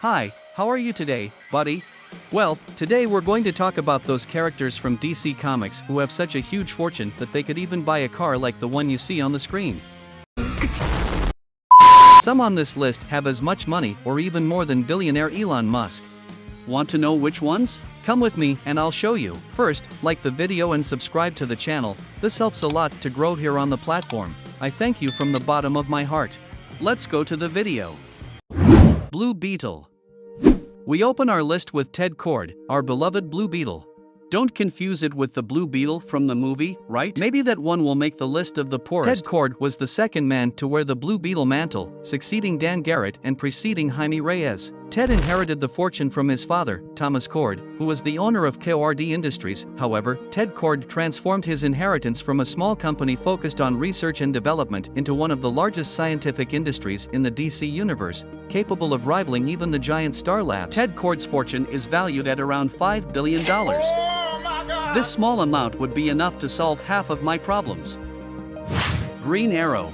Hi, how are you today, buddy? Well, today we're going to talk about those characters from DC Comics who have such a huge fortune that they could even buy a car like the one you see on the screen. Some on this list have as much money or even more than billionaire Elon Musk. Want to know which ones? Come with me and I'll show you. First, like the video and subscribe to the channel. This helps a lot to grow here on the platform. I thank you from the bottom of my heart. Let's go to the video. Blue Beetle. We open our list with Ted Kord, our beloved Blue Beetle. Don't confuse it with the Blue Beetle from the movie, right? Maybe that one will make the list of the poorest. Ted Kord was the second man to wear the Blue Beetle mantle, succeeding Dan Garrett and preceding Jaime Reyes. Ted inherited the fortune from his father, Thomas Kord, who was the owner of Kord Industries. However, Ted Kord transformed his inheritance from a small company focused on research and development into one of the largest scientific industries in the DC universe, capable of rivaling even the giant Star Labs. Ted Kord's fortune is valued at around $5 billion. This small amount would be enough to solve half of my problems. Green Arrow.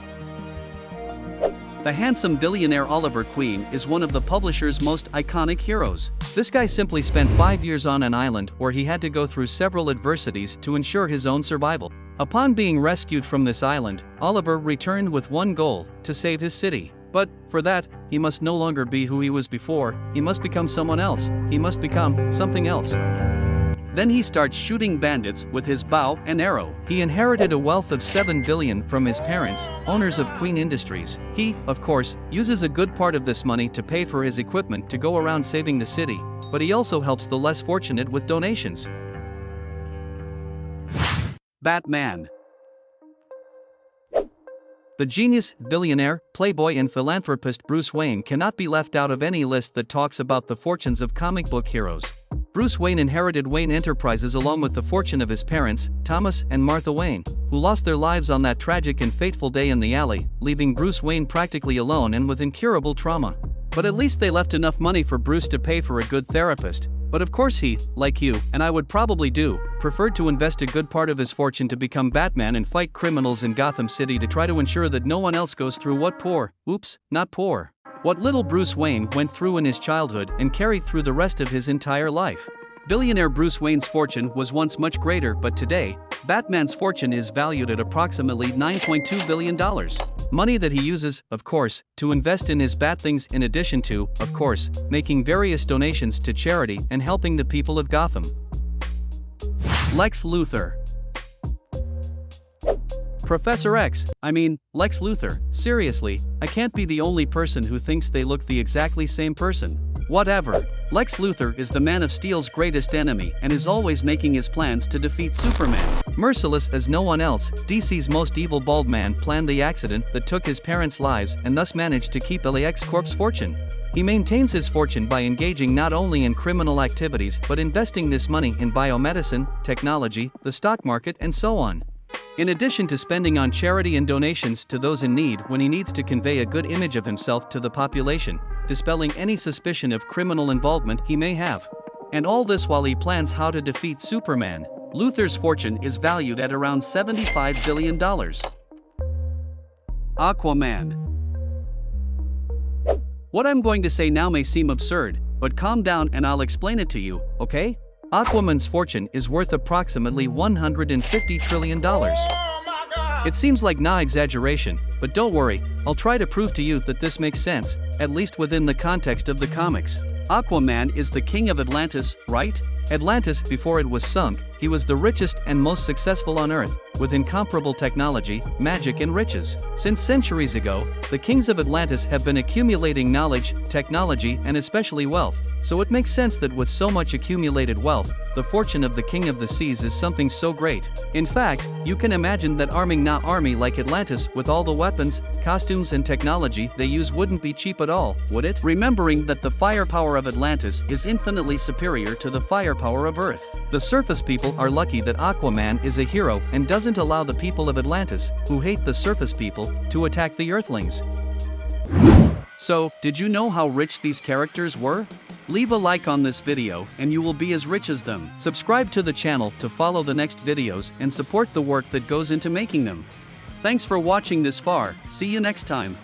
The handsome billionaire Oliver Queen is one of the publisher's most iconic heroes. This guy simply spent 5 years on an island where he had to go through several adversities to ensure his own survival. Upon being rescued from this island, Oliver returned with one goal: to save his city. But, for that, he must no longer be who he was before. He must become someone else. He must become something else. Then he starts shooting bandits with his bow and arrow. He inherited a wealth of $7 billion from his parents, owners of Queen Industries. He, of course, uses a good part of this money to pay for his equipment to go around saving the city, but he also helps the less fortunate with donations. Batman. The genius, billionaire, playboy and philanthropist Bruce Wayne cannot be left out of any list that talks about the fortunes of comic book heroes. Bruce Wayne inherited Wayne Enterprises along with the fortune of his parents, Thomas and Martha Wayne, who lost their lives on that tragic and fateful day in the alley, leaving Bruce Wayne practically alone and with incurable trauma. But at least they left enough money for Bruce to pay for a good therapist. But of course he, like you, and I would probably do, preferred to invest a good part of his fortune to become Batman and fight criminals in Gotham City to try to ensure that no one else goes through what little Bruce Wayne went through in his childhood and carried through the rest of his entire life. Billionaire Bruce Wayne's fortune was once much greater, but today, Batman's fortune is valued at approximately $9.2 billion. Money that he uses, of course, to invest in his bat things in addition to, of course, making various donations to charity and helping the people of Gotham. Lex Luthor. Professor X, Lex Luthor, seriously, I can't be the only person who thinks they look the exactly same person. Whatever. Lex Luthor is the Man of Steel's greatest enemy and is always making his plans to defeat Superman. Merciless as no one else, DC's most evil bald man planned the accident that took his parents' lives and thus managed to keep LAX Corp's fortune. He maintains his fortune by engaging not only in criminal activities but investing this money in biomedicine, technology, the stock market and so on. In addition to spending on charity and donations to those in need when he needs to convey a good image of himself to the population, dispelling any suspicion of criminal involvement he may have. And all this while he plans how to defeat Superman. Luthor's fortune is valued at around $75 billion. Aquaman. What I'm going to say now may seem absurd, but calm down and I'll explain it to you, okay? Aquaman's fortune is worth approximately $150 trillion. It seems like nah exaggeration, but don't worry, I'll try to prove to you that this makes sense, at least within the context of the comics. Aquaman is the king of Atlantis, right? Atlantis, before it was sunk, he was the richest and most successful on Earth, with incomparable technology, magic and riches. Since centuries ago, the kings of Atlantis have been accumulating knowledge, technology and especially wealth, so it makes sense that with so much accumulated wealth, the fortune of the king of the seas is something so great. In fact, you can imagine that arming an army like Atlantis with all the weapons, costumes and technology they use wouldn't be cheap at all, would it? Remembering that the firepower of Atlantis is infinitely superior to the firepower of Earth. The surface people are lucky that Aquaman is a hero and doesn't allow the people of Atlantis, who hate the surface people, to attack the Earthlings. So, did you know how rich these characters were? Leave a like on this video and you will be as rich as them. Subscribe to the channel to follow the next videos and support the work that goes into making them. Thanks for watching this far, see you next time.